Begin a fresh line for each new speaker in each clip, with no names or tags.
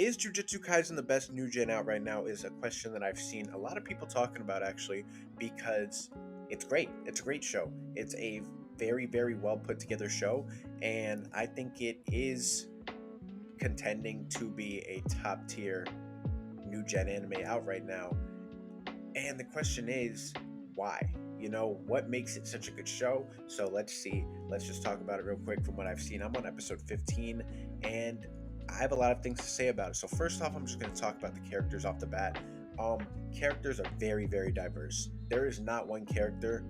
Is Jujutsu Kaisen the best new gen out right now? Is a question that I've seen a lot of people talking about actually, because it's great. It's a great show. It's a very, very well put together show, and I think it is contending to be a top tier new gen anime out right now. And the question is, why? What makes it such a good show? So let's see. Let's just talk about it real quick from what I've seen. I'm on episode 15, and I have a lot of things to say about it. So first off, I'm just going to talk about the characters off the bat. Characters are very, very diverse. There is not one character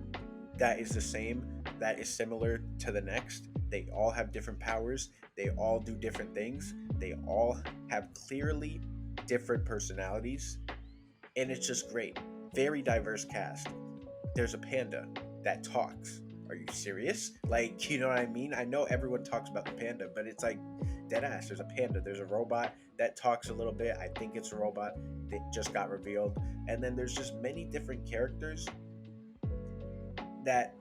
that is the same, that is similar to the next. They all have different powers. They all do different things. They all have clearly different personalities, and it's just great. Very diverse cast. There's a panda that talks. Are you serious? Like, you know what I mean? I know everyone talks about the panda, but it's like dead ass. There's a panda. There's a robot that talks a little bit. I think it's a robot that just got revealed. And then there's just many different characters that,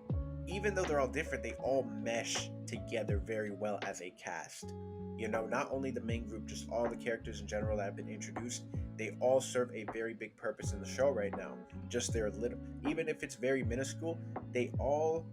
even though they're all different, they all mesh together very well as a cast. Not only the main group, just all the characters in general that have been introduced, they all serve a very big purpose in the show right now. Just their little, even if it's very minuscule, they all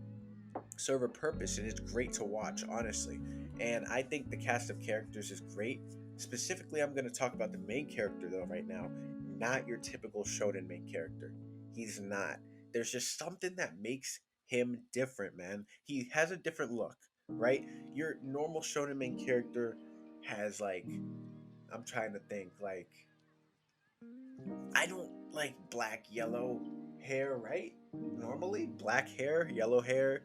serve a purpose, and it's great to watch, honestly. And I think the cast of characters is great. Specifically, I'm going to talk about the main character, though, right now. Not your typical shonen main character. He's not. There's just something that makes him different, man. He has a different look, right? Your normal shonen main character has, like, I'm trying to think, like, I don't like black, yellow hair, right? Normally, black hair, yellow hair,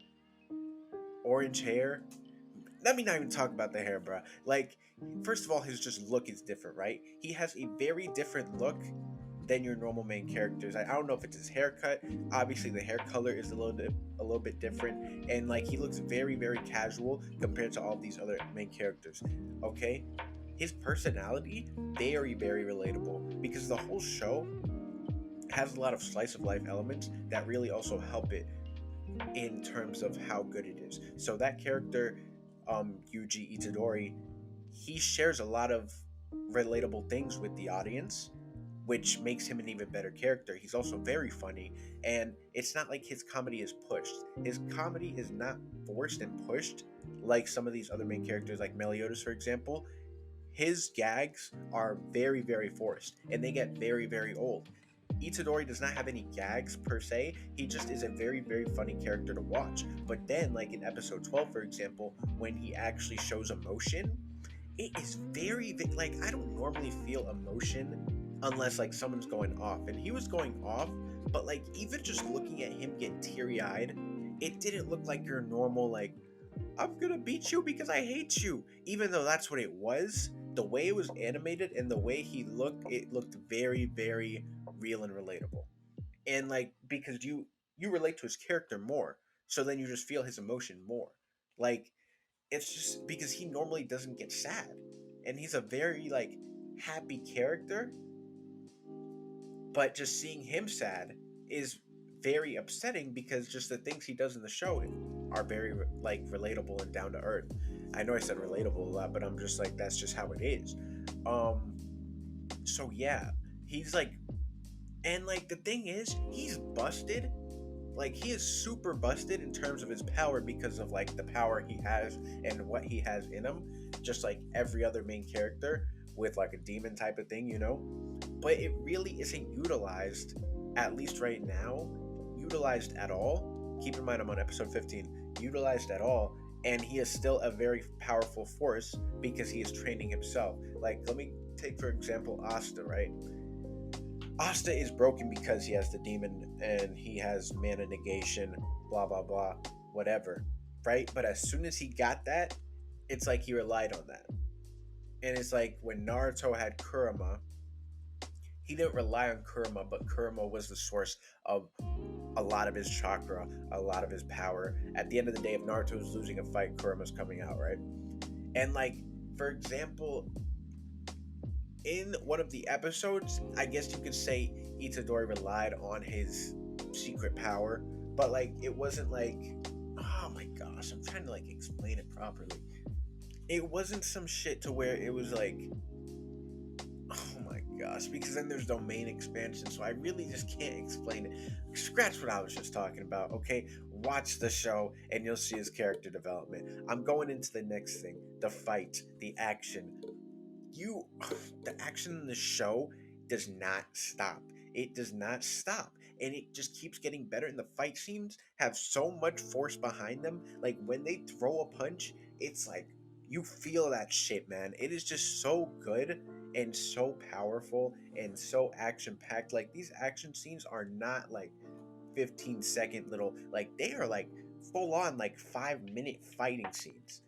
orange hair. Let me not even talk about the hair, bro. Like, first of all, his just look is different, right? He has a very different look than your normal main characters. I don't know if it's his haircut. Obviously, the hair color is a little bit different, and like he looks very, very casual compared to all these other main characters. Okay, his personality very, very relatable because the whole show has a lot of slice of life elements that really also help it in terms of how good it is. So that character, Yuji Itadori, he shares a lot of relatable things with the audience, which makes him an even better character. He's also very funny, and it's not like his comedy is pushed. His comedy is not forced and pushed like some of these other main characters, like Meliodas, for example. His gags are very, very forced, and they get very, very old. Itadori does not have any gags per se. He just is a very, very funny character to watch. But then, like in episode 12, for example, when he actually shows emotion, it is very, like, I don't normally feel emotion unless like someone's going off. And he was going off, but like even just looking at him get teary-eyed, it didn't look like your normal, like, I'm gonna beat you because I hate you. Even though that's what it was, the way it was animated and the way he looked, it looked very, very real and relatable. And like because you relate to his character more, so then you just feel his emotion more. Like it's just because he normally doesn't get sad, and he's a very like happy character, but just seeing him sad is very upsetting because just the things he does in the show are very like relatable and down to earth. I know I said relatable a lot, but I'm just like that's just how it is. Um so yeah, he's like, and like the thing is, he's busted. Like he is super busted in terms of his power because of like the power he has and what he has in him, just like every other main character with like a demon type of thing, but it really isn't utilized, at least right now, utilized at all. Keep in mind, I'm on episode 15, utilized at all, and he is still a very powerful force because he is training himself. Like, let me take, for example, Asta, right? Asta is broken because he has the demon and he has mana negation, blah, blah, blah, whatever, right? But as soon as he got that, it's like he relied on that. And it's like when Naruto had Kurama, he didn't rely on Kurama, but Kurama was the source of a lot of his chakra, a lot of his power. At the end of the day, if Naruto was losing a fight, Kurama's coming out, right? And like, for example, in one of the episodes, I guess you could say Itadori relied on his secret power, but like it wasn't like, oh my gosh, I'm trying to like explain it properly. It wasn't some shit to where it was like us, because then there's domain expansion, so I really just can't explain it. Scratch what I was just talking about, okay? Watch the show and you'll see his character development. I'm going into the next thing, the fight, the action. You The action in the show does not stop. It does not stop, and it just keeps getting better, and the fight scenes have so much force behind them. Like when they throw a punch, it's like you feel that shit, man. It is just so good and so powerful and so action packed. Like these action scenes are not like 15-second little, like they are like full on like 5-minute fighting scenes.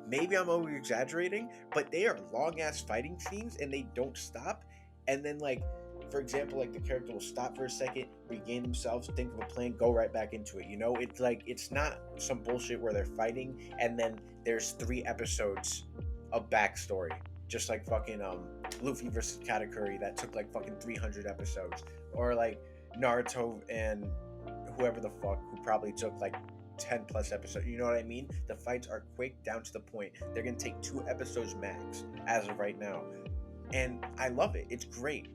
Maybe I'm over exaggerating, but they are long ass fighting scenes and they don't stop. And then, like, for example, like the character will stop for a second, regain themselves, think of a plan, go right back into it. You know, it's like it's not some bullshit where they're fighting and then there's 3 episodes of backstory, just like fucking Luffy versus Katakuri that took like fucking 300 episodes, or like Naruto and whoever the fuck who probably took like 10 plus episodes. You know what I mean? The fights are quick, down to the point. They're gonna take 2 episodes max as of right now, and I love it. It's great.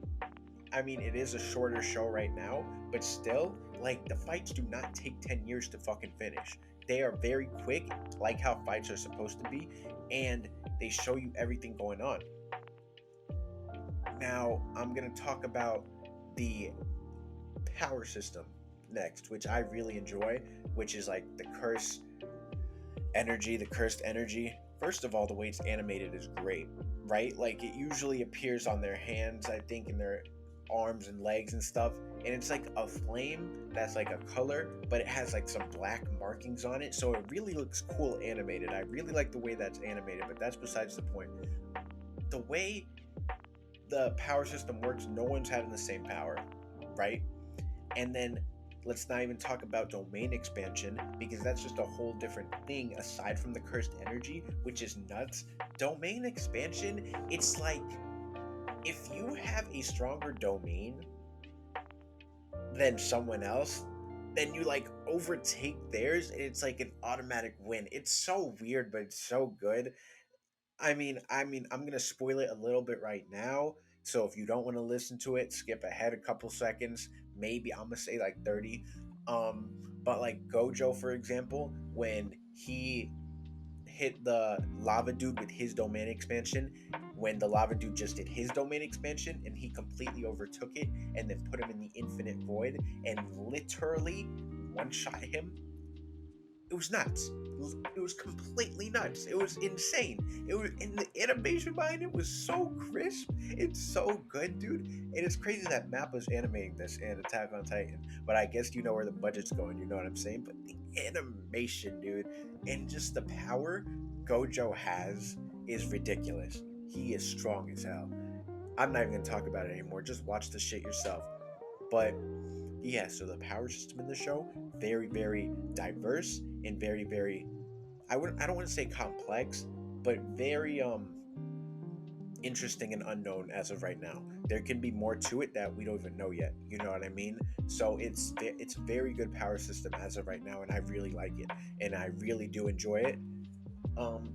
I mean, it is a shorter show right now, but still, like, the fights do not take 10 years to fucking finish. They are very quick, like how fights are supposed to be, and they show you everything going on. Now I'm gonna talk about the power system next, which I really enjoy, which is like the cursed energy. First of all, the way it's animated is great, right? Like it usually appears on their hands, I think, in their arms and legs and stuff, and it's like a flame that's like a color, but it has like some black markings on it, so it really looks cool animated. I really like the way that's animated, but that's besides the point. The way the power system works, no one's having the same power, right? And then let's not even talk about domain expansion, because that's just a whole different thing aside from the cursed energy, which is nuts. Domain expansion, it's like if you have a stronger domain than someone else, then you like overtake theirs and it's like an automatic win. It's so weird, but it's so good. I mean, I'm gonna spoil it a little bit right now. So if you don't want to listen to it, skip ahead a couple seconds. Maybe I'm gonna say like 30. Um, but like Gojo, for example, when he hit the lava dude with his domain expansion, when the lava dude just did his domain expansion and he completely overtook it and then put him in the infinite void and literally one shot him, it was nuts. It was completely nuts. It was insane. It was, and the animation behind it was so crisp. It's so good, dude. And it's crazy that Mappa's animating this in Attack on Titan. But I guess you know where the budget's going. You know what I'm saying? But the animation, dude, and just the power Gojo has is ridiculous. He is strong as hell. I'm not even gonna talk about it anymore. Just watch the shit yourself. But yeah, so the power system in the show, very, very diverse and very, very, I don't want to say complex, but very interesting and unknown as of right now. There can be more to it that we don't even know yet. You know what I mean? So it's a very good power system as of right now, and I really like it, and I really do enjoy it.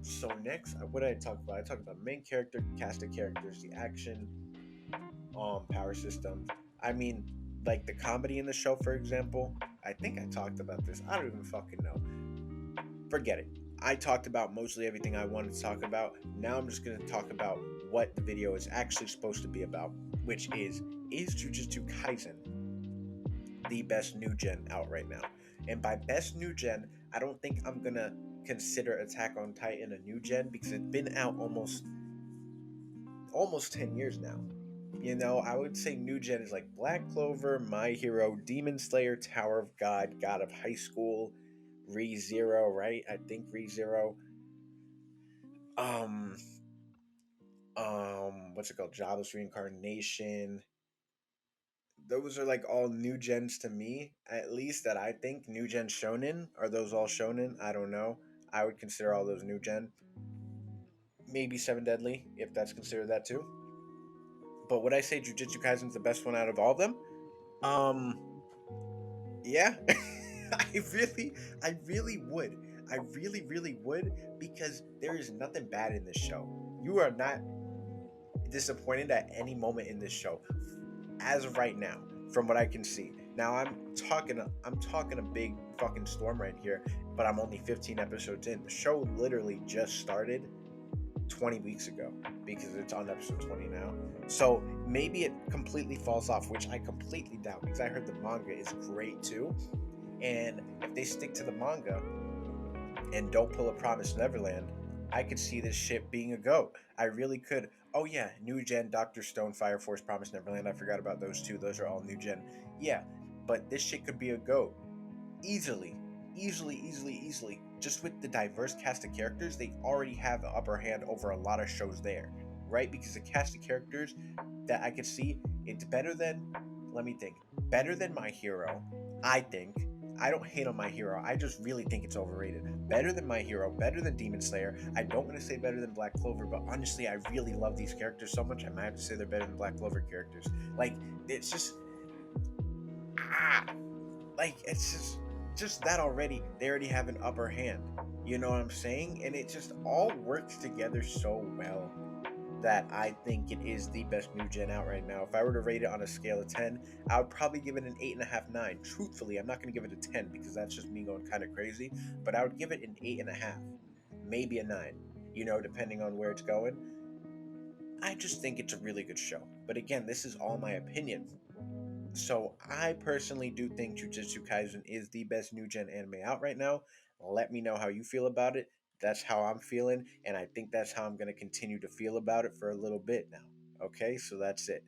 So next, what did I talk about? I talked about main character, cast of characters, the action, power systems. I mean, like the comedy in the show, for example. I think I talked about this. I don't even fucking know. Forget it. I talked about mostly everything I wanted to talk about. Now I'm just gonna talk about what the video is actually supposed to be about, which is Jujutsu Kaisen the best new gen out right now? And by best new gen, I don't think I'm gonna consider Attack on Titan a new gen, because it's been out almost 10 years now. You know, I would say new gen is like Black Clover, My Hero, Demon Slayer, Tower of God, God of High School, ReZero, right? I think ReZero. Um, what's it called? Jobless Reincarnation. Those are like all new gens to me, at least that I think. New gen shonen. Are those all shonen? I don't know. I would consider all those new gen. Maybe Seven Deadly, if that's considered that too. But would I say Jujutsu Kaisen's the best one out of all of them? Um, yeah. I really would. I really, really would, because there is nothing bad in this show. You are not. disappointed at any moment in this show, as of right now, from what I can see. Now I'm talking a big fucking storm right here, but I'm only 15 episodes in. The show literally just started 20 weeks ago because it's on episode 20 now. So maybe it completely falls off, which I completely doubt because I heard the manga is great too. And if they stick to the manga and don't pull a Promise Neverland, I could see this shit being a go. I really could. Oh yeah, new gen, Doctor Stone, Fire Force, Promise Neverland. I forgot about those two. Those are all new gen. Yeah, but this shit could be a go easily, easily. Just with the diverse cast of characters, they already have the upper hand over a lot of shows there, right? Because the cast of characters that I could see, it's better than, let me think, better than My Hero, I think. I don't hate on My Hero. I just really think it's overrated. Better than My Hero, better than Demon Slayer. I don't want to say better than Black Clover, but honestly, I really love these characters so much. I might have to say they're better than Black Clover characters. Like, it's just ah, like it's just that already. They already have an upper hand. You know what I'm saying? And it just all works together so well that I think it is the best new gen out right now. If I were to rate it on a scale of 10, I would probably give it an 8.5, 9. Truthfully, I'm not going to give it a 10 because that's just me going kind of crazy, but I would give it an 8.5, maybe a 9, depending on where it's going. I just think it's a really good show. But again, this is all my opinion. So I personally do think Jujutsu Kaisen is the best new gen anime out right now. Let me know how you feel about it. That's how I'm feeling, and I think that's how I'm gonna continue to feel about it for a little bit now. Okay, so that's it.